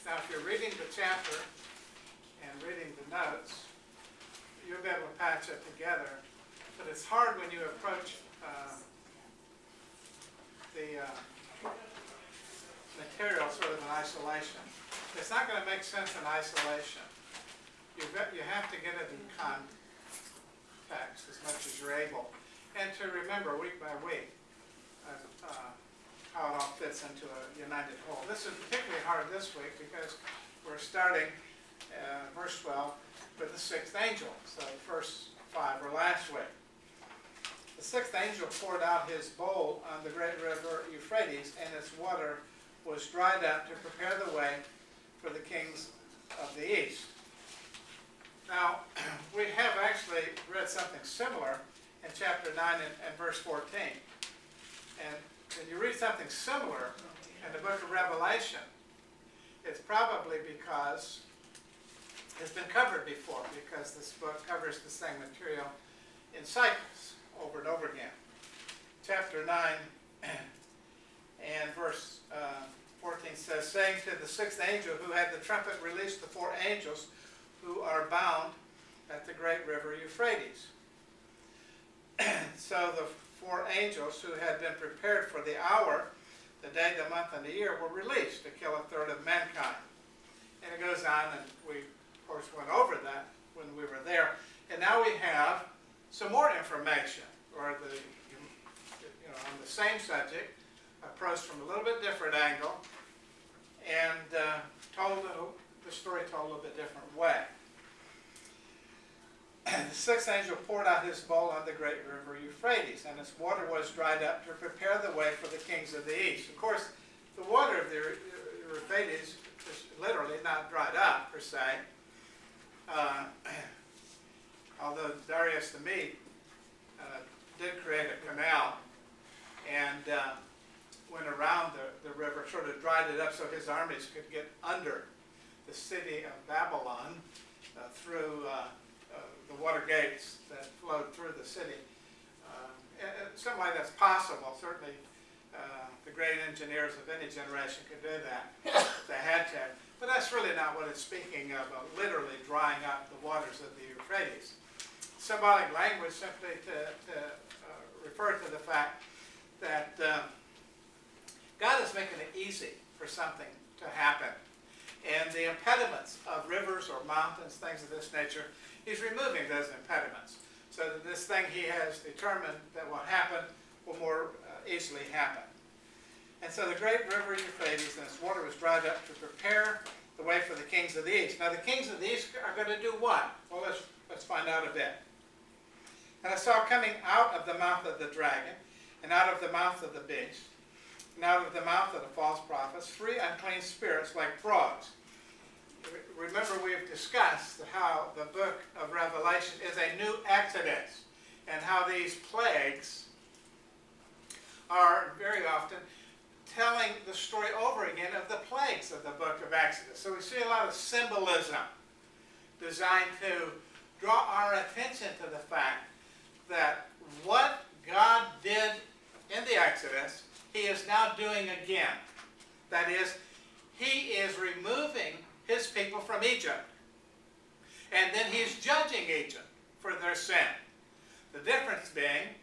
Now, if you're reading the chapter and reading the notes, you'll be able to patch it together. But it's hard when you approach the material sort of in isolation. It's not going to make sense in isolation. You have to get it in context as much as you're able. And to remember week by week how it all fits into a united whole. This is particularly hard this week because we're starting verse 12 with the sixth angel. So the first 5 were last week. The sixth angel poured out his bowl on the great river Euphrates, and its water was dried up to prepare the way for the kings of the east. Now, we have actually read something similar in chapter 9 and verse 14. And when you read something similar in the book of Revelation, it's probably because it's been covered before, because this book covers the same material in cycles over and over again. Chapter 9 and verse 14 says, saying to the sixth angel who had the trumpet released the 4 angels who are bound at the great river Euphrates. So the 4 angels who had been prepared for the hour, the day, the month, and the year were released to kill 1/3 of mankind. And it goes on, and we, of course, went over that when we were there. And now we have some more information, or on the same subject, approached from a little bit different angle, and told the story told a little bit different way. The sixth angel poured out his bowl on the great river Euphrates, and its water was dried up to prepare the way for the kings of the east. Of course, the water of the Euphrates is literally not dried up, per se. Although Darius the Mede did create a canal and went around the river, sort of dried it up so his armies could get under the city of Babylon through the water gates that flowed through the city. In some way that's possible. Certainly the great engineers of any generation could do that if they had to. But that's really not what it's speaking of, literally drying up the waters of the Euphrates. Symbolic language simply to refer to the fact that God is making it easy for something to happen. And the impediments of rivers or mountains, things of this nature, he's removing those impediments. So that this thing he has determined that will happen will more easily happen. And so the great river Euphrates and its water was dried up to prepare the way for the kings of the east. Now the kings of the east are going to do what? Well, let's find out a bit. And I saw coming out of the mouth of the dragon, and out of the mouth of the beast, and out of the mouth of the false prophets, 3 unclean spirits like frogs. Remember, we've discussed how the book of Revelation is a new Exodus, and how these plagues are very often telling the story over again of the plagues of the book of Exodus. So we see a lot of symbolism designed to draw our attention to the fact that what God did in the Exodus, he is now doing again. That is, he is removing his people from Egypt. And then he's judging Egypt for their sin. The difference being,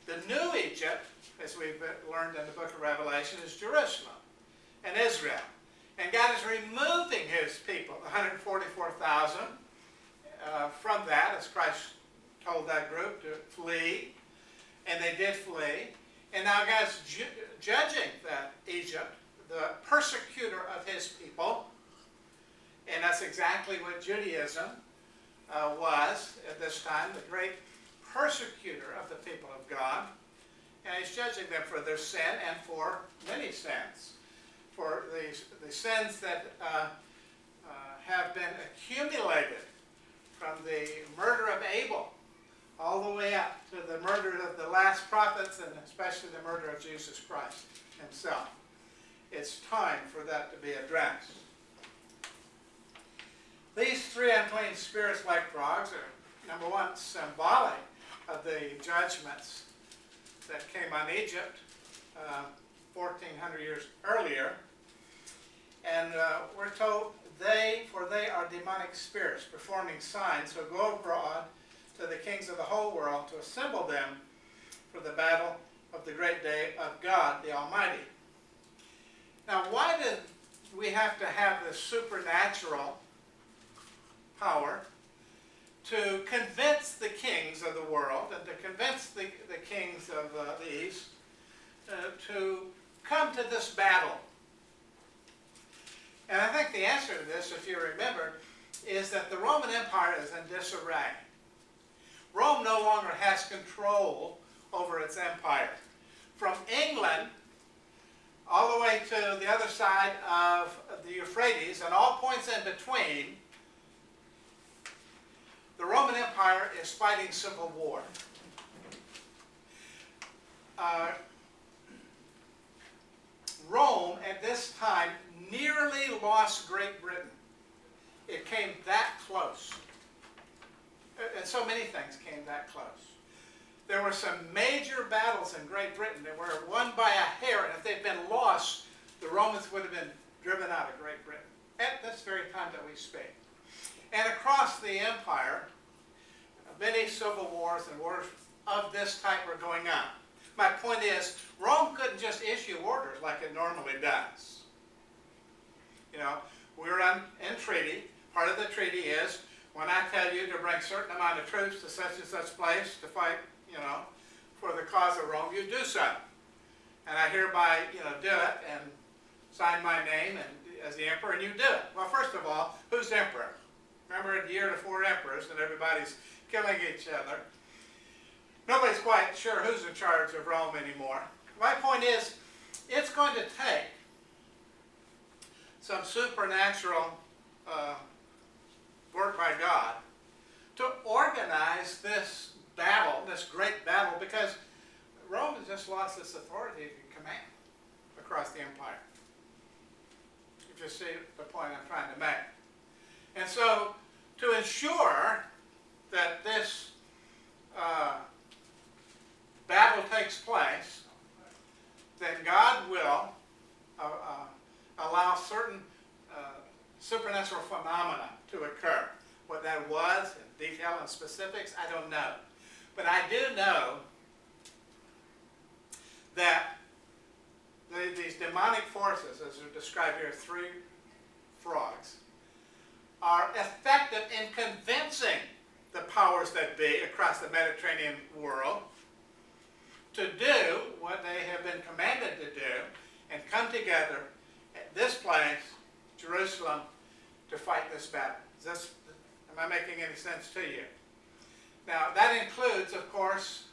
the new Egypt, as we've learned in the book of Revelation, is Jerusalem and Israel. And God is removing his people, 144,000, from that, as Christ told that group to flee. And they did flee. And now God's judging that Egypt, the persecutor of his people. And that's exactly what Judaism was at this time, the great persecutor of the people of God. And he's judging them for their sin and for many sins. For the sins that have been accumulated from the murder of Abel all the way up to the murder of the last prophets, and especially the murder of Jesus Christ himself. It's time for that to be addressed. These 3 unclean spirits like frogs are, number one, symbolic of the judgments that came on Egypt 1,400 years earlier. And we're told, for they are demonic spirits, performing signs, who go abroad to the kings of the whole world to assemble them for the battle of the great day of God the Almighty. Now, why did we have to have this supernatural power to convince the kings of the world and to convince the kings of the East to come to this battle? And I think the answer to this, if you remember, is that the Roman Empire is in disarray. Rome no longer has control over its empire. From England all the way to the other side of the Euphrates and all points in between, the Roman Empire is fighting civil war. Rome, at this time, nearly lost Great Britain. It came that close. And so many things came that close. There were some major battles in Great Britain that were won by a hair, and if they'd been lost, the Romans would have been driven out of Great Britain at this very time that we speak. And across the empire, many civil wars and wars of this type were going on. My point is, Rome couldn't just issue orders like it normally does. You know, we're in treaty. Part of the treaty is, when I tell you to bring a certain amount of troops to such and such place to fight, you know, for the cause of Rome, you do so. And I hereby, you know, do it and sign my name and, as the emperor, and you do it. Well, first of all, who's emperor? Remember the year of the 4 emperors, and everybody's killing each other. Nobody's quite sure who's in charge of Rome anymore. My point is, it's going to take some supernatural work by God to organize this battle, this great battle, because Rome has just lost its authority and command across the empire. You just see the point I'm trying to make. And so, to ensure that this battle takes place, then God will allow certain supernatural phenomena to occur. What that was, in detail and specifics, I don't know. But I do know that these demonic forces, as are described here, 3 frogs, are effective in convincing the powers that be across the Mediterranean world to do what they have been commanded to do and come together at this place, Jerusalem, to fight this battle. Am I making any sense to you? Now, that includes, of course,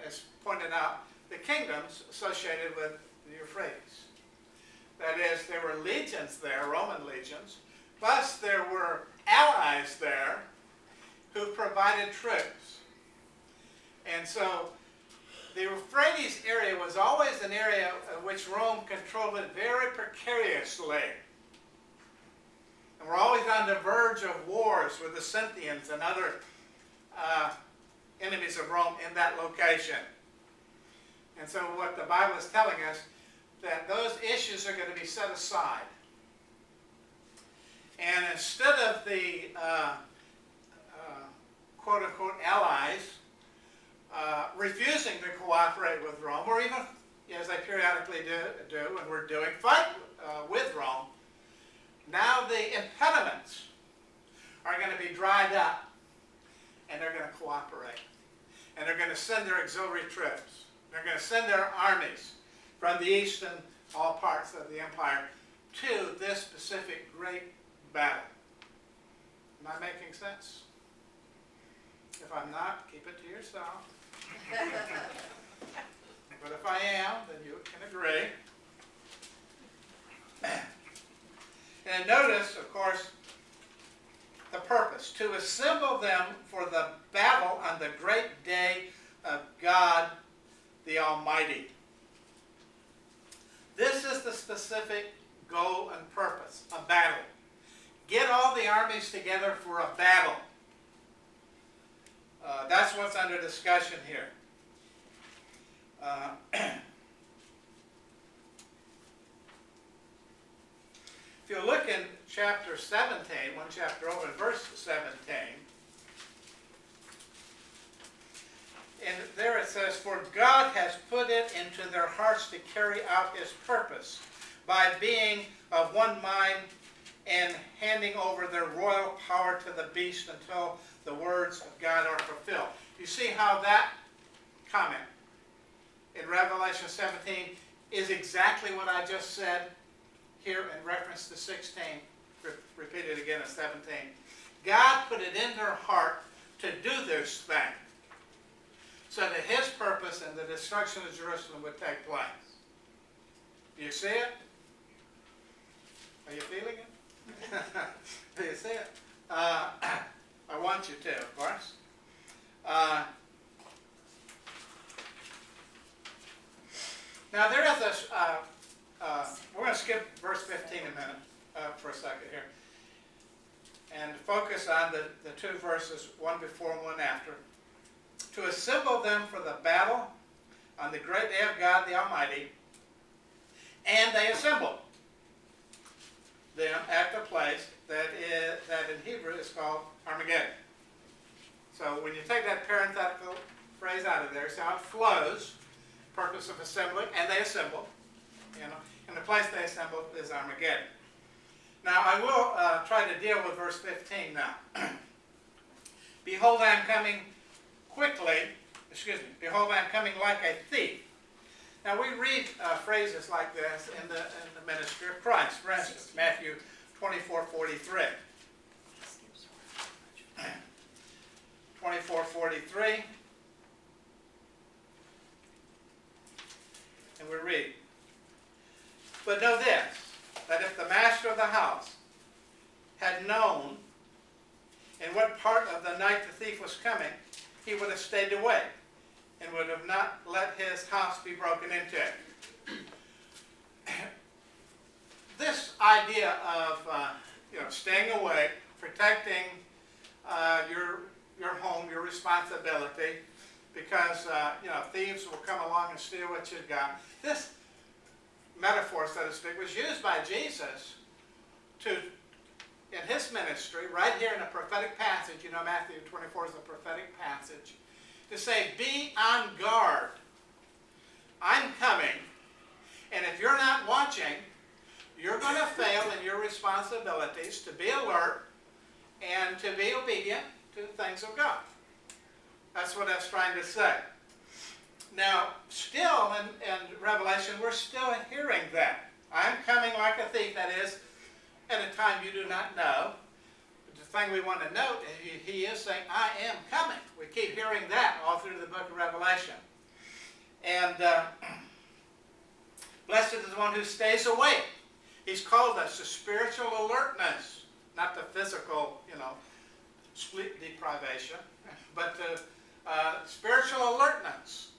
as pointed out, the kingdoms associated with the Euphrates. That is, there were legions there, Roman legions, plus there were allies there who provided troops. And so the Euphrates area was always an area of which Rome controlled it very precariously. And we're always on the verge of wars with the Scythians and other enemies of Rome in that location. And so what the Bible is telling us, that those issues are going to be set aside. And instead of the quote-unquote allies refusing to cooperate with Rome, or even, as they periodically do and we're doing, fight with Rome, now the impediments are going to be dried up, and they're going to cooperate. And they're going to send their auxiliary troops. They're going to send their armies from the east and all parts of the empire to this specific great battle. Am I making sense? If I'm not, keep it to yourself. But if I am, then you can agree. And notice, of course, the purpose, to assemble them for the battle on the great day of God the Almighty. This is the specific goal and purpose, a battle. Get all the armies together for a battle. That's what's under discussion here. you look in chapter 17, one chapter over in verse 17, and there it says, "For God has put it into their hearts to carry out his purpose by being of one mind and handing over their royal power to the beast until the words of God are fulfilled." You see how that comment in Revelation 17 is exactly what I just said here in reference to 16. Repeated again in 17. God put it in their heart to do this thing, so that his purpose and the destruction of Jerusalem would take place. Do you see it? Are you feeling it? Do you see it? I want you to, of course. Now there is this, we're going to skip verse 15 a minute for a second here, and focus on the two verses, one before and one after. "To assemble them for the battle on the great day of God the Almighty, and they assembled them at the place that in Hebrew is called Armageddon." So when you take that parenthetical phrase out of there, see how it flows, purpose of assembling, and they assembled, and the place they assembled is Armageddon. Now I will try to deal with verse 15 now. "Behold, I am coming behold, I am coming like a thief." Now we read phrases like this in the ministry of Christ. For instance, Matthew 24:43. 24:43. And we read, "But know this, that if the master of the house had known in what part of the night the thief was coming, he would have stayed awake and would have not let his house be broken into." This idea of staying awake, protecting your home, your responsibility, because thieves will come along and steal what you've got. This metaphor, so to speak, was used by Jesus in his ministry, right here in a prophetic passage. Matthew 24 is a prophetic passage, to say, be on guard. I'm coming, and if you're not watching, you're going to fail in your responsibilities to be alert and to be obedient to the things of God. That's what that's trying to say. Now, still in Revelation, we're still hearing that. I'm coming like a thief, that is, at a time you do not know. But the thing we want to note is he is saying, I am coming. We keep hearing that all through the book of Revelation. And blessed is the one who stays awake. He's called us to spiritual alertness, not the physical, sleep deprivation, but the spiritual alertness.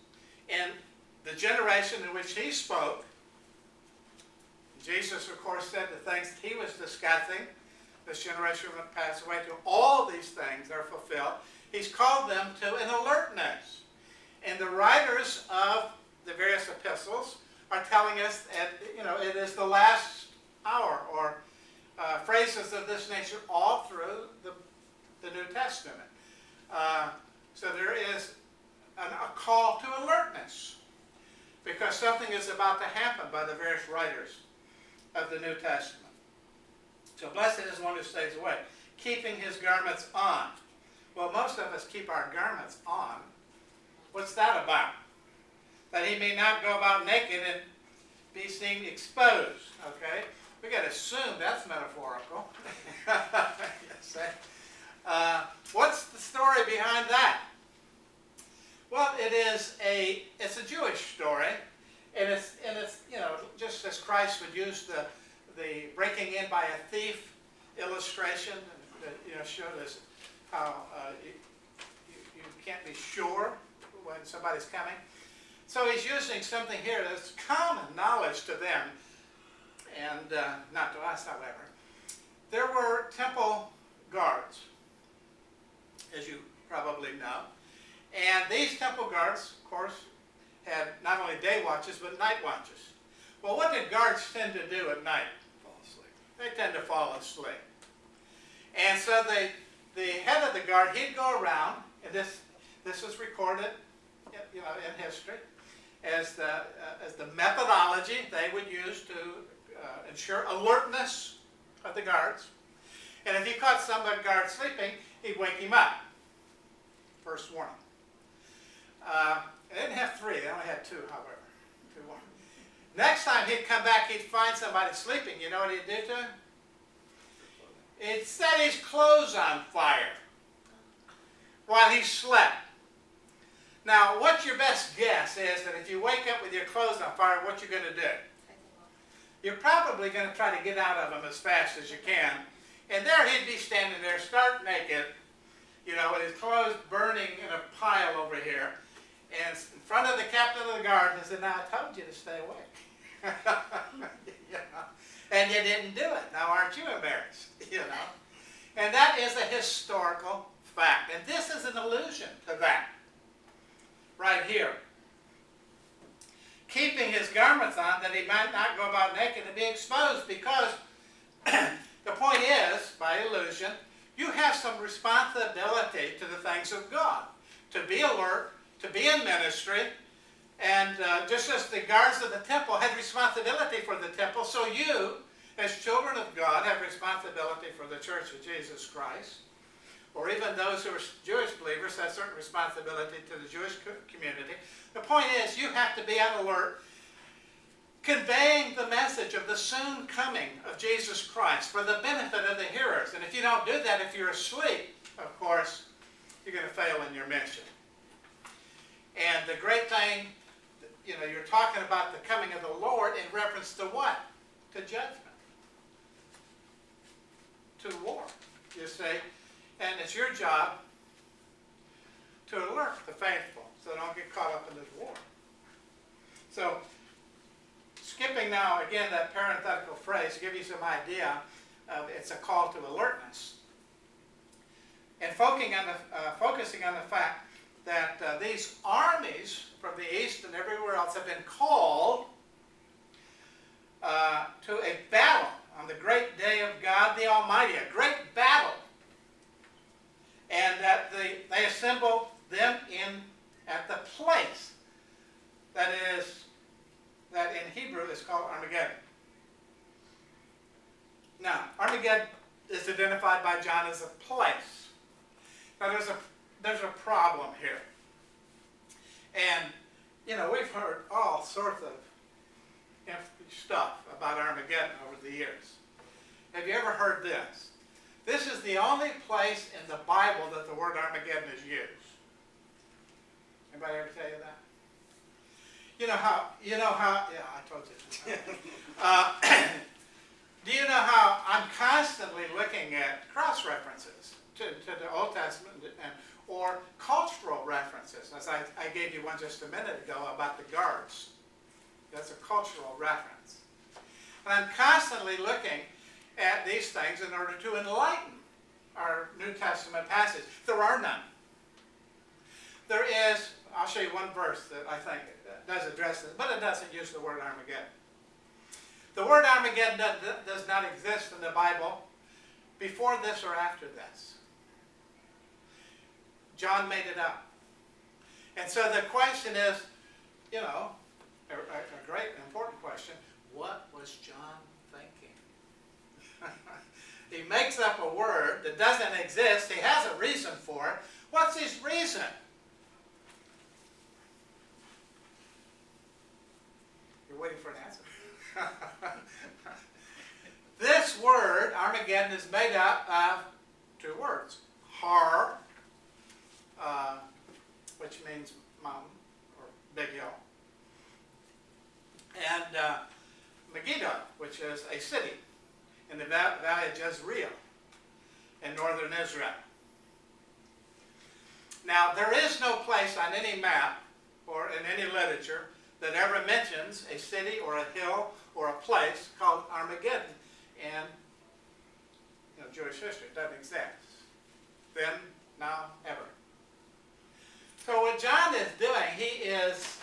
In the generation in which he spoke, Jesus, of course, said the things he was discussing, this generation will pass away till all these things are fulfilled. He's called them to an alertness. And the writers of the various epistles are telling us that, it is the last hour, or phrases of this nature all through the New Testament. So there is a call to alertness, because something is about to happen by the various writers of the New Testament. So blessed is the one who stays awake, keeping his garments on. Well, most of us keep our garments on. What's that about? That he may not go about naked and be seen exposed. Okay? We got to assume that's metaphorical. Yes, what's the story behind that? Well, it's a Jewish story, and it's just as Christ would use the breaking in by a thief illustration, that showed us how you can't be sure when somebody's coming. So he's using something here that's common knowledge to them, and not to us, however. There were temple guards, as you probably know. And these temple guards, of course, had not only day watches, but night watches. Well, what did guards tend to do at night? Fall asleep. They tend to fall asleep. And so the head of the guard, he'd go around, and this is recorded, in history, as the methodology they would use to ensure alertness of the guards. And if he caught some guard sleeping, he'd wake him up. First warning. They didn't have 3, they only had 2, however. 2 warnings. Next time he'd come back, he'd find somebody sleeping. You know what he'd do to him? He'd set his clothes on fire while he slept. Now, what's your best guess is that if you wake up with your clothes on fire, what you're going to do? You're probably going to try to get out of them as fast as you can. And there he'd be standing there stark naked, with his clothes burning in a pile over here. And in front of the captain of the guard, and said, "Now, I told you to stay awake." And you didn't do it. Now, aren't you embarrassed? And that is a historical fact. And this is an allusion to that. Right here. Keeping his garments on that he might not go about naked and be exposed, because the point is, by allusion, you have some responsibility to the things of God. To be alert, to be in ministry, and just as the guards of the temple had responsibility for the temple, so you, as children of God, have responsibility for the Church of Jesus Christ. Or even those who are Jewish believers have certain responsibility to the Jewish community. The point is, you have to be on alert, conveying the message of the soon coming of Jesus Christ for the benefit of the hearers. And if you don't do that, if you're asleep, of course, you're going to fail in your mission. And the great thing, you're talking about the coming of the Lord in reference to what? To judgment. To war, you see. And it's your job to alert the faithful so they don't get caught up in this war. So, skipping now again that parenthetical phrase to give you some idea of it's a call to alertness. And focusing on the fact that these armies from the east and everywhere else have been called to a battle on the great day of God the Almighty, a great battle. And that they assembled them at the place that in Hebrew is called Armageddon. Now, Armageddon is identified by John as a place. Now, there's a problem here. And, we've heard all sorts of stuff about Armageddon over the years. Have you ever heard this? This is the only place in the Bible that the word Armageddon is used. Anybody ever tell you that? You know how, yeah, I told you. Do you know how I'm constantly looking at cross-references to the Old Testament or cultural references? As I gave you one just a minute ago about the guards. That's a cultural reference. And I'm constantly looking at these things in order to enlighten our New Testament passage. There are none. There is, I'll show you one verse that I think does address this, but it doesn't use the word Armageddon. The word Armageddon does not exist in the Bible before this or after this. John made it up. And so the question is, a great important question, what was John thinking? He makes up a word that doesn't exist. He has a reason for it. What's his reason? You're waiting for an answer. This word, Armageddon, is made up of 2 words. Har, which means mountain or big hill, and Megiddo, which is a city in the valley of Jezreel in northern Israel. Now, there is no place on any map or in any literature that ever mentions a city or a hill or a place called Armageddon in Jewish history. It doesn't exist. Then, now, ever. So what John is doing, he is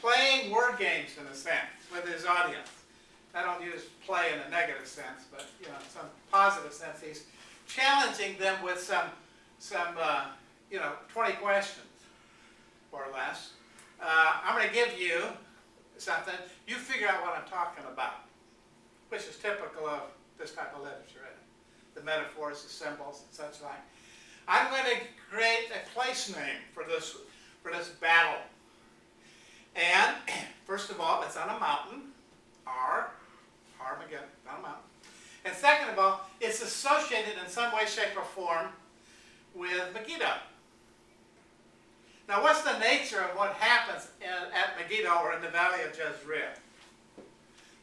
playing word games in a sense with his audience. I don't use play in a negative sense, but some positive sense. He's challenging them with some 20 questions, more or less. I'm going to give you something. You figure out what I'm talking about, which is typical of this type of literature, isn't it? The metaphors, the symbols, and such like. I'm going to create a place name for this battle. And first of all, it's on a mountain. Armageddon, on a mountain. And second of all, it's associated in some way, shape, or form with Megiddo. Now, what's the nature of what happens at Megiddo or in the Valley of Jezreel?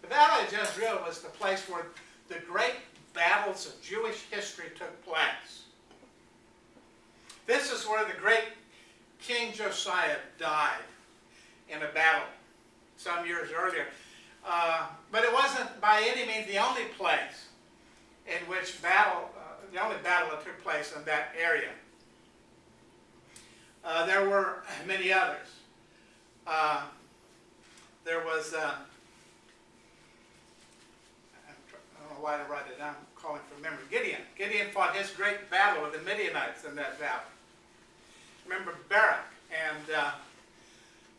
The Valley of Jezreel was the place where the great battles of Jewish history took place. This is where the great King Josiah died in a battle some years earlier. But it wasn't by any means the only place in which the only battle that took place in that area. There were many others. There was, I don't know why I write it down, I'm calling from memory, Gideon. Gideon fought his great battle with the Midianites in that valley. Remember Barak and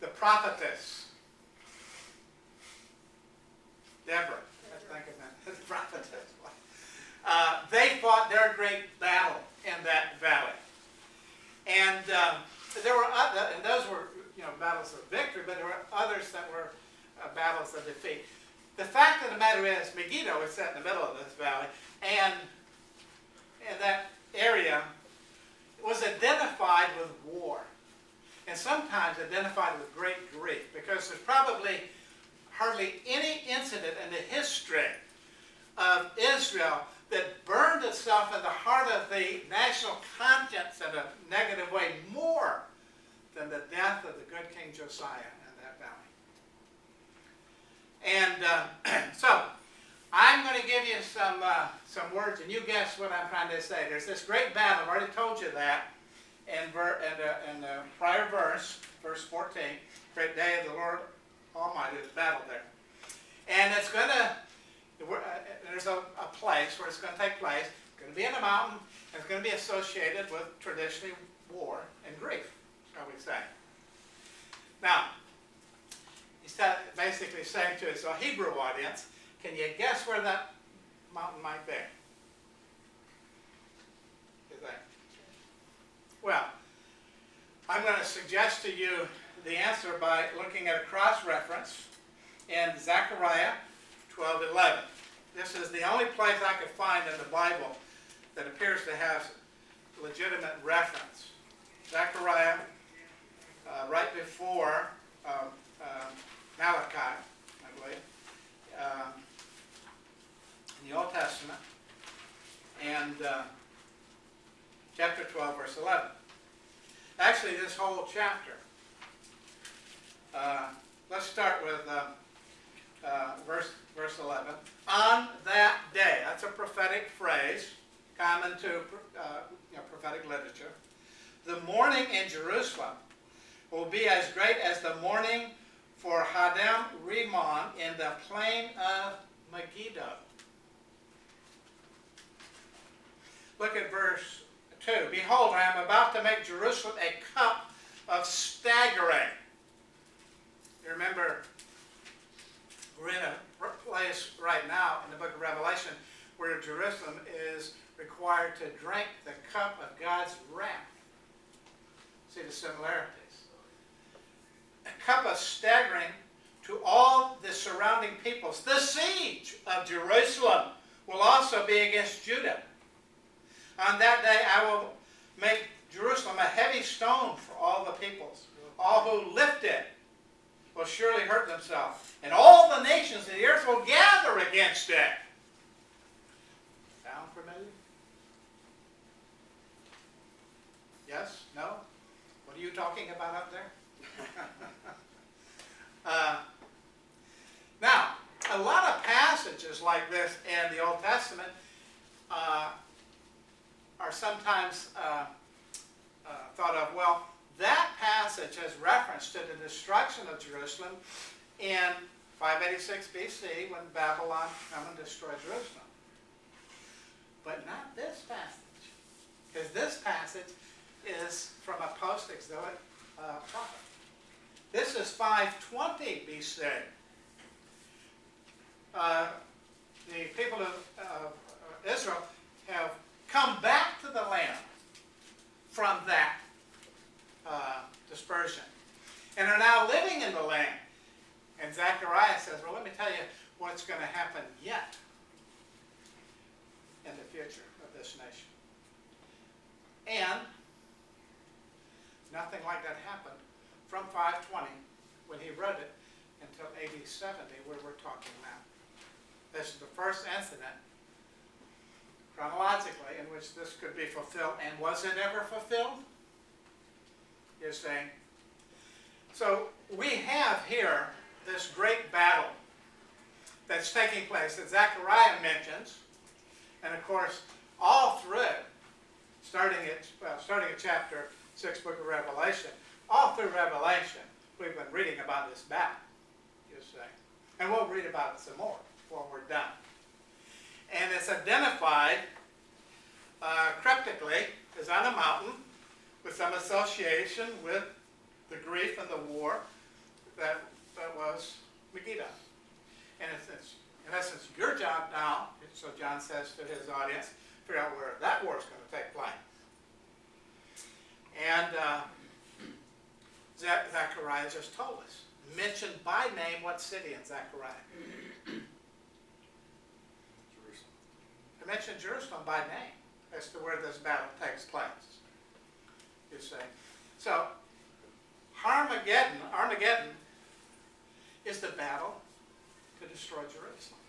the prophetess, Deborah, let's think of that, the prophetess. They fought their great battle in that valley. And there were other, and those were battles of victory, but there were others that were battles of defeat. The fact of the matter is, Megiddo is set in the middle of this valley, and that area was identified with war, and sometimes identified with great grief, because there's probably hardly any incident in the history of Israel that burned itself in the heart of the national conscience in a negative way more than the death of the good King Josiah in that valley. And so, I'm going to give you some words, and you guess what I'm trying to say. There's this great battle, I've already told you that, in the prior verse, verse 14, great day of the Lord Almighty, there's battle there. And it's going to, there's a place where it's going to take place. It's going to be in a mountain, and it's going to be associated with traditionally war and grief, shall we say. Now, he's basically saying to his Hebrew audience, can you guess where that mountain might be? You think? Well, I'm going to suggest to you the answer by looking at a cross-reference in Zechariah 12:11. This is the only place I could find in the Bible that appears to have legitimate reference. Zechariah, right before Malachi, I believe, in the Old Testament, and chapter 12, verse 11. Actually, this whole chapter. Let's start with verse 11. On that day, that's a prophetic phrase, common to prophetic literature. The mourning in Jerusalem will be as great as the mourning for Hadam Rimon in the plain of Megiddo. Look at verse 2. Behold, I am about to make Jerusalem a cup of staggering. You remember, we're in a place right now in the book of Revelation where Jerusalem is required to drink the cup of God's wrath. See the similarities. A cup of staggering to all the surrounding peoples. The siege of Jerusalem will also be against Judah. On that day I will make Jerusalem a heavy stone for all the peoples. All who lift it will surely hurt themselves. And all the nations of the earth will gather against it. Sound familiar? Yes? No? What are you talking about up there? Now, a lot of passages like this in the Old Testament are sometimes thought of, well, that passage has reference to the destruction of Jerusalem in 586 BC, when Babylon come and destroy Jerusalem. But not this passage, because this passage is from a post-exilic prophet. This is 520 BC. The people of Israel have come back to the land from that dispersion and are now living in the land. And Zechariah says, well, let me tell you what's going to happen yet in the future of this nation. And nothing like that happened from 520 when he wrote it until AD 70, where we're talking now. This is the first incident, chronologically, in which this could be fulfilled. And was it ever fulfilled? You're saying. So we have here this great battle that's taking place that Zechariah mentions. And of course, all through it, starting at chapter 6, book of Revelation, all through Revelation, we've been reading about this battle, you say. And we'll read about it some more before we're done. And it's identified cryptically as on a mountain with some association with the grief and the war that was Megiddo. And it's, in essence, your job now, so John says to his audience, figure out where that war is going to take place. And Zechariah just told us, mentioned by name what city in Zechariah? Jerusalem. He mentioned Jerusalem by name as to where this battle takes place, you see. So, Armageddon is the battle to destroy Jerusalem.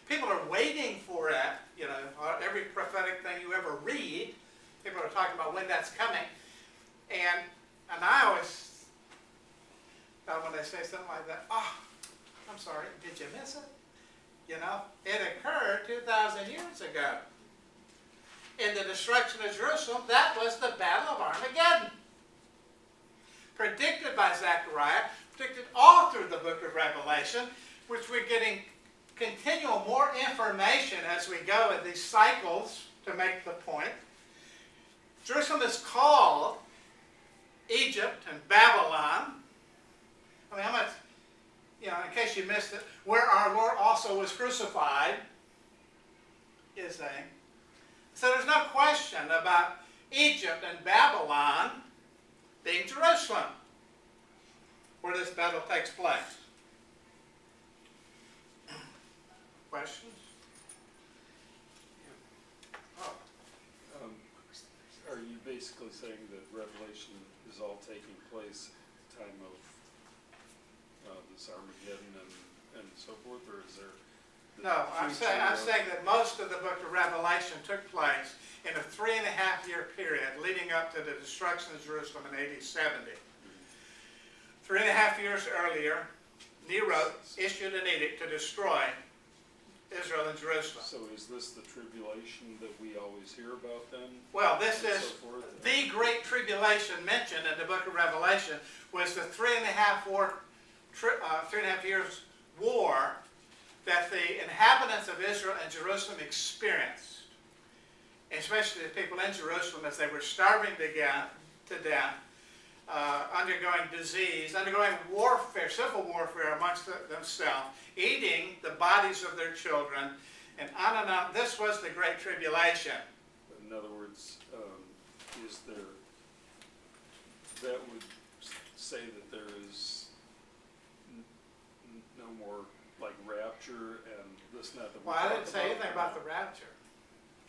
People are waiting for it, you know, every prophetic thing you ever read, people are talking about when that's coming. And I always, when they say something like that, oh, I'm sorry, did you miss it? You know, it occurred 2,000 years ago. In the destruction of Jerusalem, that was the Battle of Armageddon. Predicted by Zechariah, predicted all through the book of Revelation, which we're getting continual more information as we go in these cycles to make the point. Jerusalem is called Egypt and Babylon. I mean, how much, you know, in case you missed it, where our Lord also was crucified, is saying. So there's no question about Egypt and Babylon being Jerusalem, where this battle takes place. Questions? Oh. Are you basically saying that Revelation is all taking place at the time of this Armageddon and so forth, or is there? No, I'm saying that most of the book of Revelation took place in a 3.5-year period leading up to the destruction of Jerusalem in AD 70. 3.5 years earlier, Nero issued an edict to destroy Israel and Jerusalem. So is this the tribulation that we always hear about then? Well, this and is so forth? the great tribulation mentioned in the book of Revelation was the 3.5 years war that the inhabitants of Israel and Jerusalem experienced, especially the people in Jerusalem as they were starving to death, undergoing disease, undergoing warfare, civil warfare amongst themselves, eating the bodies of their children, and on and on. This was the Great Tribulation. In other words, is there, that would say that there is no more like rapture and this and that. Well, I didn't say anything about the rapture.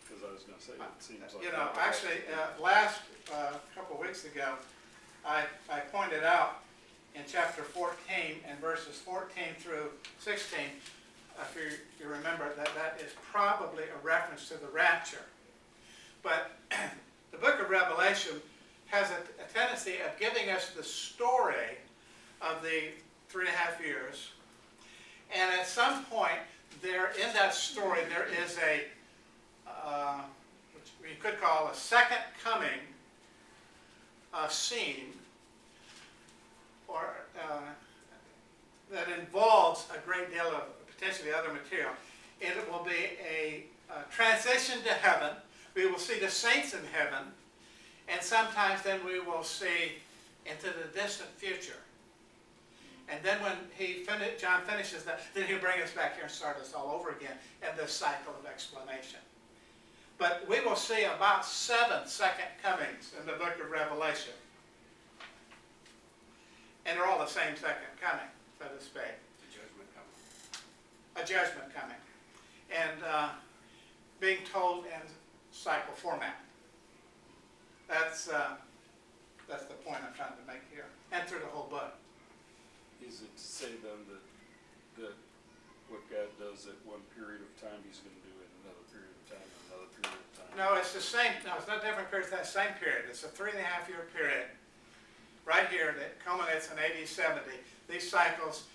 Because I was going to say, it seems like... You know, actually, last couple of weeks ago, I pointed out in chapter 14 and verses 14 through 16, if you remember, that is probably a reference to the rapture. But the book of Revelation has a tendency of giving us the story of the 3.5 years. And at some point, in that story, there is a, which we could call a second coming scene, or that involves a great deal of potentially other material. It will be a transition to heaven. We will see the saints in heaven, and sometimes then we will see into the distant future. And then when John finishes that, then he'll bring us back here and start us all over again in this cycle of explanation. But we will see about 7 second comings in the book of Revelation. And they're all the same second coming, so to speak. The judgment coming. A judgment coming. And being told in cycle format. That's the point I'm trying to make here, and through the whole book. Is it to say then that what God does at one period of time, he's going to do it in another period of time, and another period of time? No, it's the same. No, it's not different periods. That same period. It's a 3.5-year period, right here, that culminates in AD 70. These cycles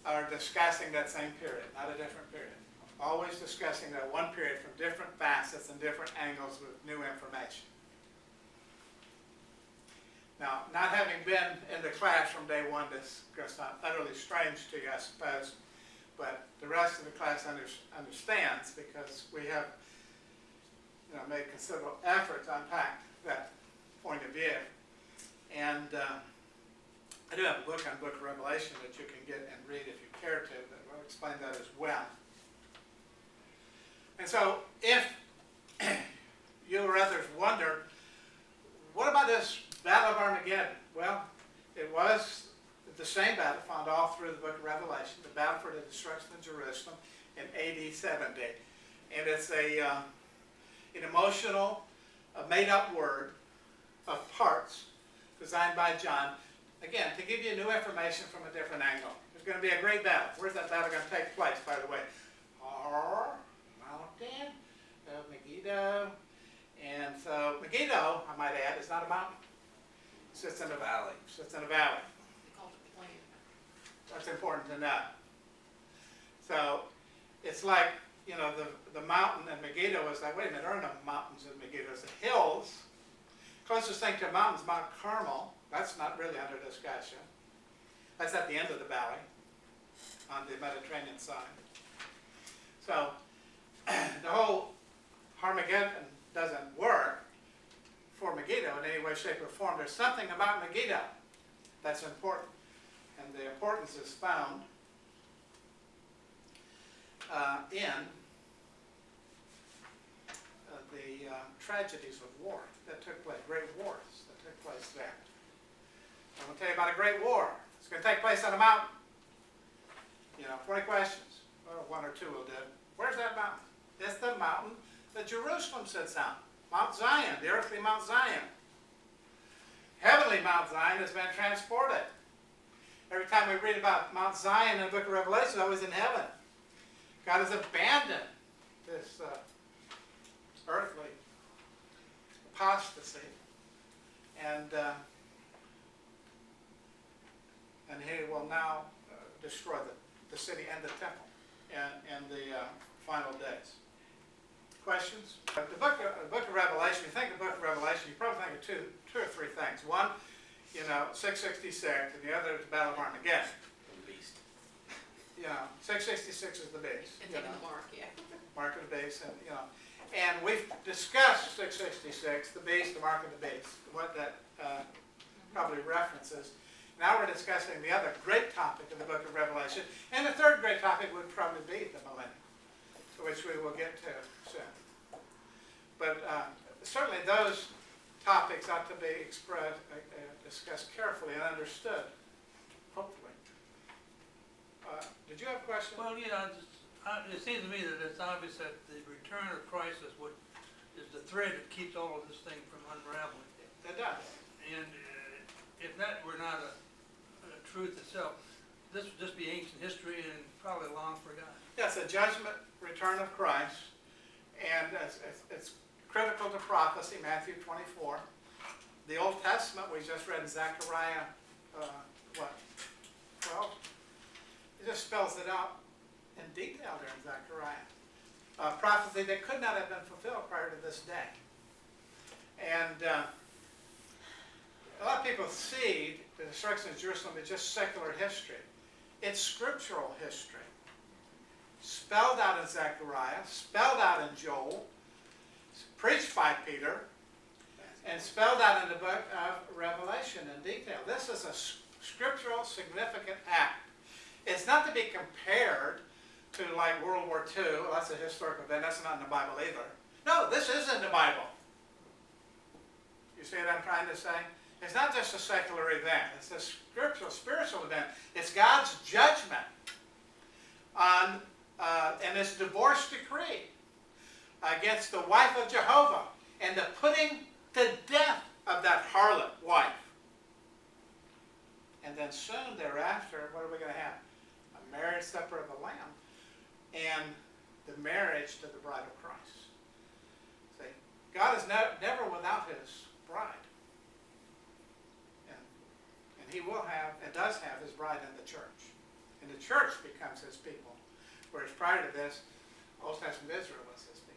are discussing that same period, not a different period. Always discussing that one period from different facets and different angles with new information. Now, not having been in the class from day one, this is not utterly strange to you, I suppose, but the rest of the class understands, because we have made considerable effort to unpack that point of view. And I do have a book on the book of Revelation that you can get and read if you care to, that will explain that as well. And so, if you or others wonder, what about this Battle of Armageddon? Well, it was the same battle found all through the book of Revelation, the battle for the destruction of Jerusalem in AD 70. And it's an emotional, made-up word of parts designed by John, again, to give you new information from a different angle. There's going to be a great battle. Where's that battle going to take place, by the way? Mountain of Megiddo. And so Megiddo, I might add, is not a mountain. It sits in a valley. Sits in a valley. They call it plain. That's important to know. So it's like, the mountain in Megiddo is like, wait a minute, there are no mountains in Megiddo. It's the hills. Closest thing to a mountain is Mount Carmel. That's not really under discussion. That's at the end of the valley on the Mediterranean side. So the whole Armageddon doesn't work for Megiddo in any way, shape, or form. There's something about Megiddo that's important. And the importance is found in the tragedies of war that took place, great wars that took place there. I'm going to tell you about a great war. It's going to take place on a mountain. 20 questions. Well, 1 or 2 will do. Where's that mountain? It's the mountain that Jerusalem sits on. Mount Zion, the earthly Mount Zion. Heavenly Mount Zion has been transported. Every time we read about Mount Zion in the book of Revelation, it's always in heaven. God has abandoned this earthly apostasy, and he will now destroy the city and the temple in the final days. Questions? The book of Revelation, you think of the book of Revelation, you probably think of two or three things. One, 666, and the other is the Battle of Armageddon. The beast. 666 is the beast. And taking the mark, yeah. Mark of the beast, and we've discussed 666, the beast, the mark of the beast, what that probably references. Now we're discussing the other great topic of the book of Revelation, and the third great topic would probably be the millennium, to which we will get to soon. But certainly those topics ought to be discussed carefully and understood, hopefully. Did you have a question? Well, it seems to me that it's obvious that the return of Christ is the thread that keeps all of this thing from unraveling. It does. And if that were not a truth itself, this would just be ancient history and probably long forgotten. Yes, a judgment return of Christ, and it's critical to prophecy, Matthew 24. The Old Testament we just read in Zechariah, 12? It just spells it out in detail there in Zechariah. Prophecy that could not have been fulfilled prior to this day. And a lot of people see the destruction of Jerusalem as just secular history. It's scriptural history. Spelled out in Zechariah, spelled out in Joel, preached by Peter, and spelled out in the book of Revelation in detail. This is a scriptural significant act. It's not to be compared to like World War II. Well, that's a historical event. That's not in the Bible either. No, this is in the Bible. You see what I'm trying to say? It's not just a secular event. It's a scriptural, spiritual event. It's God's judgment on and his divorce decree against the wife of Jehovah and the putting to death of that harlot wife. And then soon thereafter, what are we going to have? A marriage supper of the Lamb and the marriage to the bride of Christ. See, God is never without his bride. And he will have, and does have, his bride in the church. And the church becomes his people. Whereas prior to this, Old Testament Israel was his people.